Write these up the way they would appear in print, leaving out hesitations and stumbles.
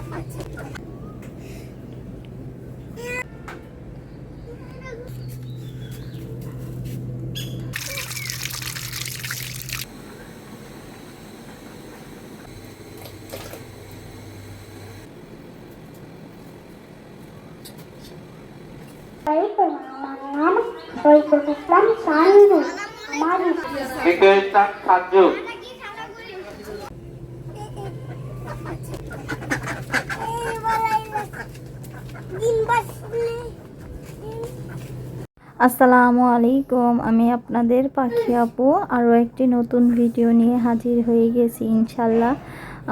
আমার নাম শহীদুল ইসলাম শাহিনুর। আমার আসসালামু আলাইকুম, আমি আপনাদের পাখি আপু আরও একটি নতুন ভিডিও নিয়ে হাজির হয়ে গেছি। ইনশাল্লাহ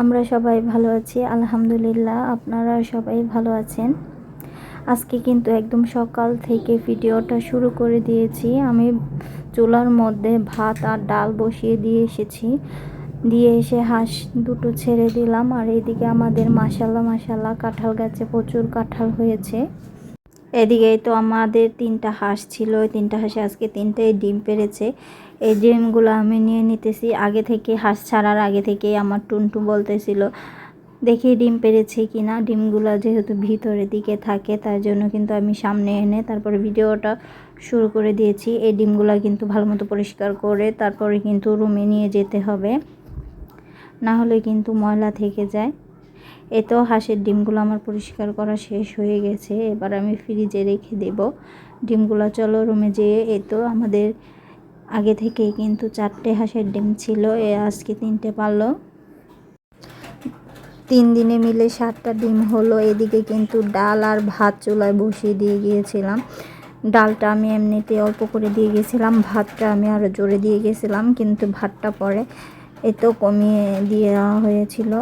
আমরা সবাই ভালো আছি, আলহামদুলিল্লাহ। আপনারা সবাই ভালো আছেন। আজকে কিন্তু একদম সকাল থেকে ভিডিওটা শুরু করে দিয়েছি। আমি চুলার মধ্যে ভাত আর ডাল বসিয়ে দিয়ে এসে হাঁস দুটো ছেড়ে দিলাম। আর এদিকে আমাদের মাশাল্লাহ কাঁঠাল গাছে প্রচুর কাঁঠাল হয়েছে। এদিকে তো আমাদের 3টা হাঁস ছিল, ওই 3টা হাঁসে আজকে 3টাই ডিম পেড়েছে। এই ডিমগুলো আমি নিয়ে নিতেছি। আগে থেকে হাঁস ছাড়ার আগে থেকেই আমার টুনটু বলতেছিল দেখি ডিম পেড়েছে কিনা। ডিমগুলো যেহেতু ভিতরের দিকে থাকে তার জন্য কিন্তু আমি সামনে এনে তারপরে ভিডিওটা শুরু করে দিয়েছি। এই ডিমগুলো কিন্তু ভালো মতো পরিষ্কার করে তারপরে কিন্তু রুমে নিয়ে যেতে হবে, না হলে কিন্তু ময়লা থেকে যায়। এতো হাঁসের ডিমগুলো আমার পরিষ্কার করা শেষ হয়ে গেছে। এবার আমি ফ্রিজে রেখে দেব ডিমগুলো। চলো রুমে যেয়ে, তো আমাদের আগে থেকেই কিন্তু 4টে হাঁসের ডিম ছিল, আজকে 3টে পারলো। 3 দিনে মিলে 7টা ডিম হলো। এদিকে কিন্তু ডাল আর ভাত চুলায় বসিয়ে দিয়ে গিয়েছিলাম। ডালটা আমি এমনিতে অল্প করে দিয়ে গেছিলাম, ভাতটা আমি আরও জোরে দিয়ে গেছিলাম, কিন্তু ভাতটা পরে এতো কমিয়ে দেওয়া হয়েছিল।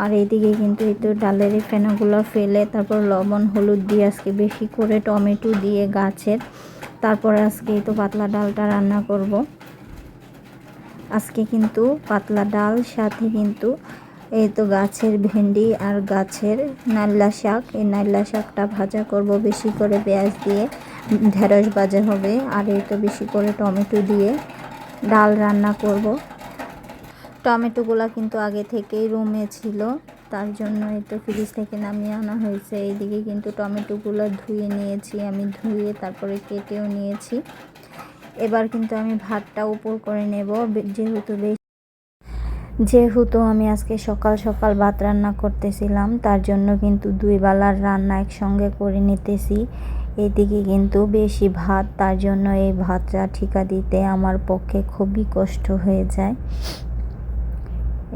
আর এইদিকে কিন্তু এই তো ডালের ফেনাগুলো ফেলে তারপর লবণ হলুদ দিয়ে আজকে বেশি করে টমেটো দিয়ে গাছের, তারপরে আজকে এই তো পাতলা ডালটা রান্না করব। আজকে কিন্তু পাতলা ডাল সাথে কিন্তু এই তো গাছের ভেন্ডি আর গাছের নাল্লা শাক, এই নাল্লা শাকটা ভাজা করব বেশি করে পেঁয়াজ দিয়ে, ঢেঁড়স ভাজা হবে। আর এই তো বেশি করে টমেটো দিয়ে ডাল রান্না করব। টমেটোগুলো কিন্তু আগে থেকেই রুমে ছিল, তার জন্য একটু ফ্রিজ থেকে নামিয়ে আনা হয়েছে। এইদিকে কিন্তু টমেটোগুলো ধুয়ে নিয়েছি আমি, ধুয়ে তারপরে কেটেও নিয়েছি। এবার কিন্তু আমি ভাতটা উপর করে নেব, যেহেতু আমি আজকে সকাল সকাল ভাত রান্না করতেছিলাম, তার জন্য কিন্তু 2 বেলার রান্না একসঙ্গে করে নিতেছি। এদিকে কিন্তু বেশি ভাত, তার জন্য এই ভাতটা ঠিকা দিতে আমার পক্ষে খুবই কষ্ট হয়ে যায়।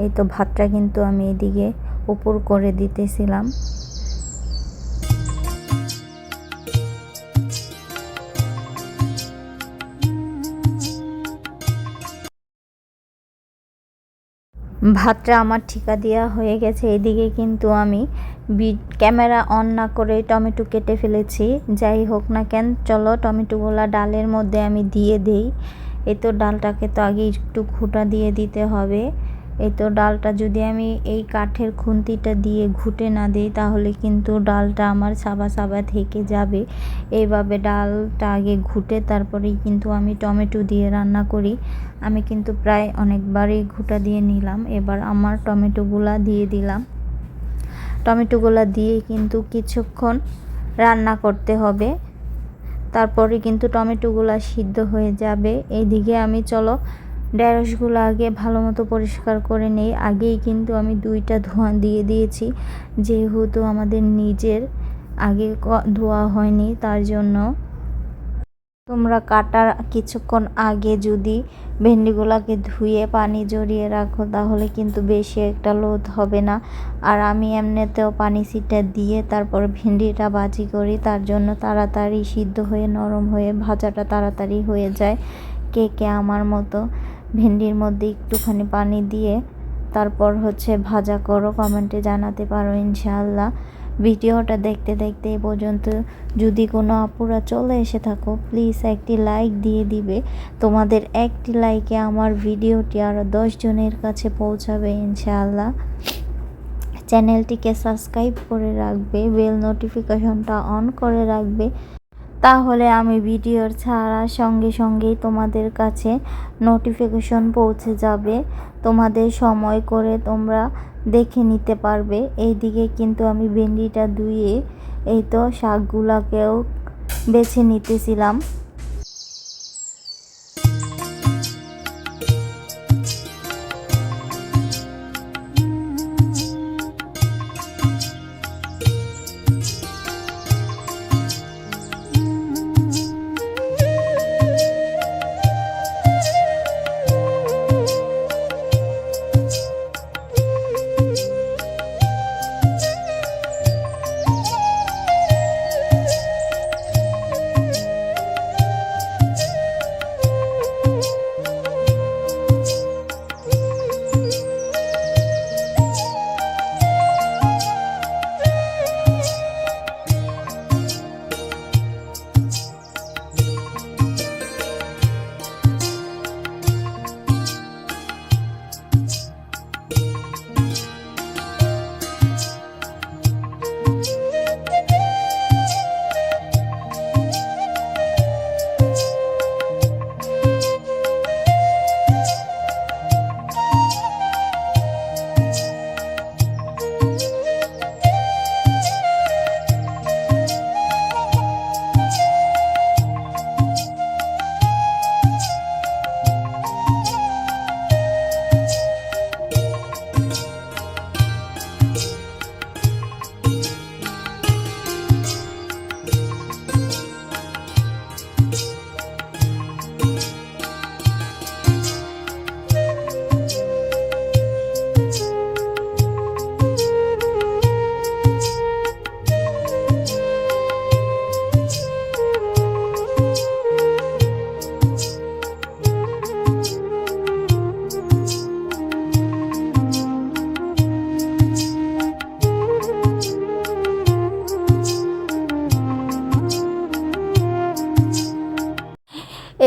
এই তো ভাতটা কিন্তু আমি এদিকে উপর করে দিতেছিলাম। ভাতটা আমার ঠিকা দেওয়া হয়ে গেছে। এদিকে কিন্তু আমি ক্যামেরা অন না করে টমেটো কেটে ফেলেছি। যাই হোক না কেন, চলো টমেটোগুলো ডালের মধ্যে আমি দিয়ে দেই। এই তো ডালটাকে তো আগে একটু ঘুঁটা দিয়ে দিতে হবে। এই তো ডালটা যদি আমি এই কাঠের খুন্তিটা দিয়ে ঘুটে না দিই তাহলে কিন্তু ডালটা আমার সাবা সাবা থেকে যাবে। এইভাবে ডালটা আগে ঘুটে তারপরেই কিন্তু আমি টমেটো দিয়ে রান্না করি। আমি কিন্তু প্রায় অনেকবারই ঘুঁটা দিয়ে নিলাম। এবার আমার টমেটোগুলা দিয়ে দিলাম। টমেটোগুলা দিয়ে কিন্তু কিছুক্ষণ রান্না করতে হবে, তারপরে কিন্তু টমেটোগুলা সিদ্ধ হয়ে যাবে। এইদিকে আমি চলো ঢেঁড়সগুলো আগে ভালো মতো পরিষ্কার করে নেই। আগেই কিন্তু আমি 2টা ধোঁয়া দিয়ে দিয়েছি, যেহেতু আমাদের নিজের আগে ধোয়া হয়নি, তার জন্য। তোমরা কাটার কিছুক্ষণ আগে যদি ভেন্ডিগুলোকে ধুয়ে পানি জড়িয়ে রাখো তাহলে কিন্তু বেশি একটা লোদ হবে না। আর আমি এমনিতেও পানি ছিটা দিয়ে তারপর ভেন্ডিটা ভাজি করি, তার জন্য তাড়াতাড়ি সিদ্ধ হয়ে নরম হয়ে ভাজাটা তাড়াতাড়ি হয়ে যায়। কে কে আমার মতো ভেন্ডির মধ্যে একটুখানি পানি দিয়ে তারপর ভাজা করো, কমেন্টে জানাতে পারো ইনশাআল্লাহ। ভিডিওটা দেখতে দেখতে এ পর্যন্ত যদি কোনো আপুরা চলে এসে থাকো, প্লিজ একটি লাইক দিয়ে দিবে। তোমাদের একটি লাইকে আমার ভিডিওটি আরও 10 জনের কাছে পৌঁছাবে ইনশাআল্লাহ। চ্যানেলটিকে সাবস্ক্রাইব করে রাখবে, বেল নোটিফিকেশনটা অন করে রাখবে, তাহলে আমি ভিডিওর ছাড়ার সঙ্গে সঙ্গেই তোমাদের কাছে নোটিফিকেশন পৌঁছে যাবে, তোমাদের সময় করে তোমরা দেখে নিতে পারবে। এইদিকে কিন্তু আমি ভেন্ডিটা ধুয়ে এই তো শাকগুলাকেও বেছে নিতেছিলাম।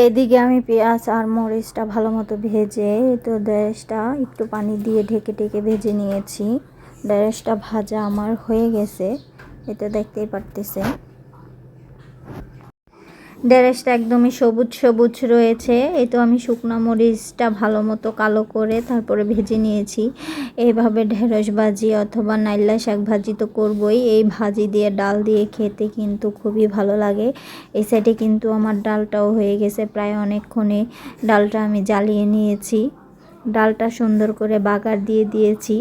এদিকে আমি পেঁয়াজ আর মরিচটা ভালো মতো ভেজে তো ঢেঁড়সটা একটু পানি দিয়ে ঢেকে ঢেকে ভেজে নিয়েছি। ঢেঁড়সটা ভাজা আমার হয়ে গেছে, এটা দেখতেই পারতেছে। ঢেঁড়সটা একদমই সবুজ সবুজ রয়েছে। এই তো আমি শুকনো মরিচটা ভালো মতো কালো করে তারপরে ভেজে নিয়েছি। এইভাবে ঢেঁড়স ভাজি অথবা নাইলা শাক ভাজি তো করবই, এই ভাজি দিয়ে ডাল দিয়ে খেতে কিন্তু খুবই ভালো লাগে। এই সাইডে কিন্তু আমার ডালটাও হয়ে গেছে, প্রায় অনেকক্ষণে ডালটা আমি জ্বালিয়ে নিয়েছি। ডালটা সুন্দর করে বাগার দিয়ে দিয়েছি।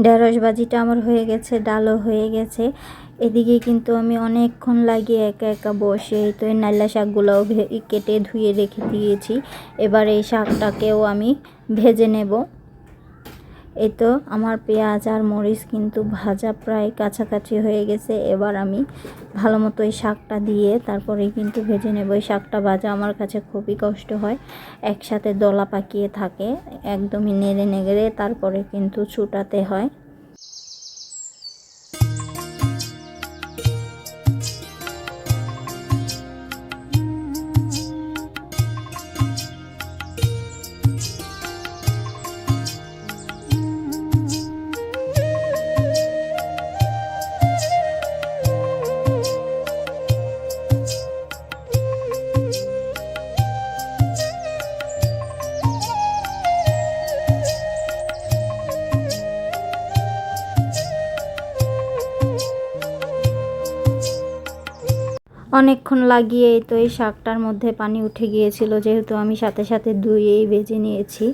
ঢেঁড়স ভাজিটা আমার হয়ে গেছে, ডালও হয়ে গেছে। এদিকে কিন্তু আমি অনেকক্ষণ লাগিয়ে একা একা বসে তো এই নাইলা শাকগুলোও কেটে ধুয়ে রেখে দিয়েছি। এবার এই শাকটাকেও আমি ভেজে নেব। এই তো আমার পেঁয়াজ আর মরিচ কিন্তু ভাজা প্রায় কাছাকাছি হয়ে গেছে। এবার আমি ভালো মতো এই শাকটা দিয়ে তারপরে কিন্তু ভেজে নেব। এই শাকটা ভাজা আমার কাছে খুবই কষ্ট হয়, একসাথে দলা পাকিয়ে থাকে, একদমই নেড়ে নেড়ে তারপরে কিন্তু ছুটাতে হয়। অনেকক্ষণ লাগিয়ে তো এই শাকটার মধ্যে পানি উঠে গিয়েছিল, যেহেতু আমি সাথে সাথে ধুয়েই ভেজে নিয়েছি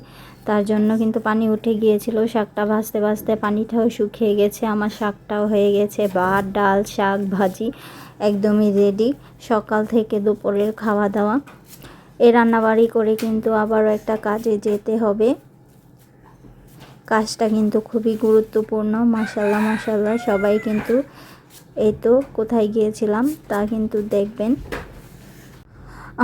তার জন্য কিন্তু পানি উঠে গিয়েছিল। শাকটা ভাজতে ভাজতে পানিটাও শুকিয়ে গেছে, আমার শাকটাও হয়ে গেছে। ভাত ডাল শাক ভাজি একদমই রেডি। সকাল থেকে দুপুরের খাওয়া দাওয়া। এই রান্নাবাড়ি করে কিন্তু আবারও একটা কাজে যেতে হবে। কাজটা কিন্তু খুবই গুরুত্বপূর্ণ। মাশাআল্লাহ মাশাআল্লাহ সবাই কিন্তু এই তো কোথায় গিয়েছিলাম তা কিন্তু দেখবেন।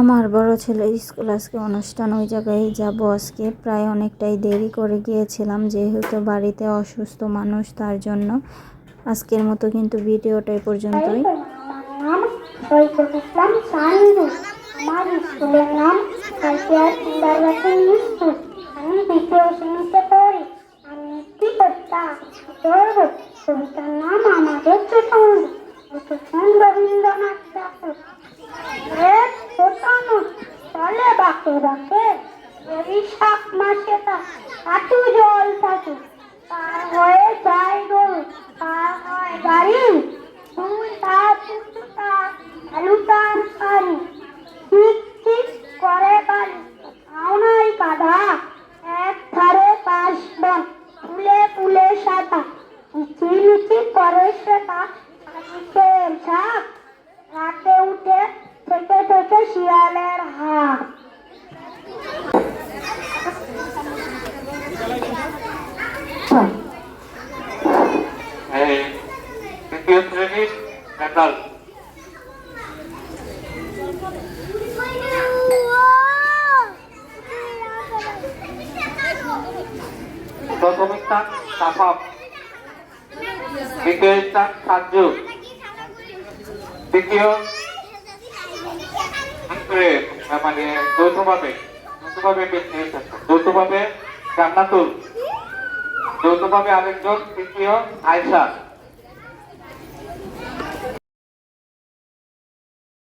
আমার বড় ছেলের স্কুল আজকে অনুষ্ঠান, ওই জায়গায় যাব আজকে। প্রায় অনেকটাই দেরি করে গিয়েছিলাম, যেহেতু বাড়িতে অসুস্থ মানুষ, তার জন্য আজকের মতো কিন্তু ভিডিওটা এই পর্যন্তই। আমার নাম সৈকত ইসলাম সাইরুল। আমার স্কুলের নাম কালচিয়ার কিন্ডারগার্টেন স্কুল। আমি দ্বিতীয় শ্রেণীতে পড়ি। আমি একটি কবিতা পড়ব। কবিতার নাম আমাদের চোখে। রবীন্দ্রনাথ ছোটানো চলে বাঁকে বাঁকে, বৈশাখ মাসে তা হাঁটু জল থাকে, পার হয়ে যায় গরু, পার হয় গাড়ি, দুই তার দুটো তার আলু তার কারি, ঠিক ঠিক করে বাড়ি আউনাই কাদা, এক ধারে পাশ বন ফুলে ফুলে সাদা, মিচি করে সেটা সাজিকের ঝাঁক, রাতে উঠে থেকে থেকে শিয়ালের হাট। এই তৃতীয় শ্রেণীর মেটাল প্রথম স্থান সাফাপ, দ্বিতীয় স্থান সাজু, তৃতীয় মানে যৌথভাবে যৌথভাবে জান্নাতুল, যৌথভাবে আরেকজন তৃতীয় আয়সা।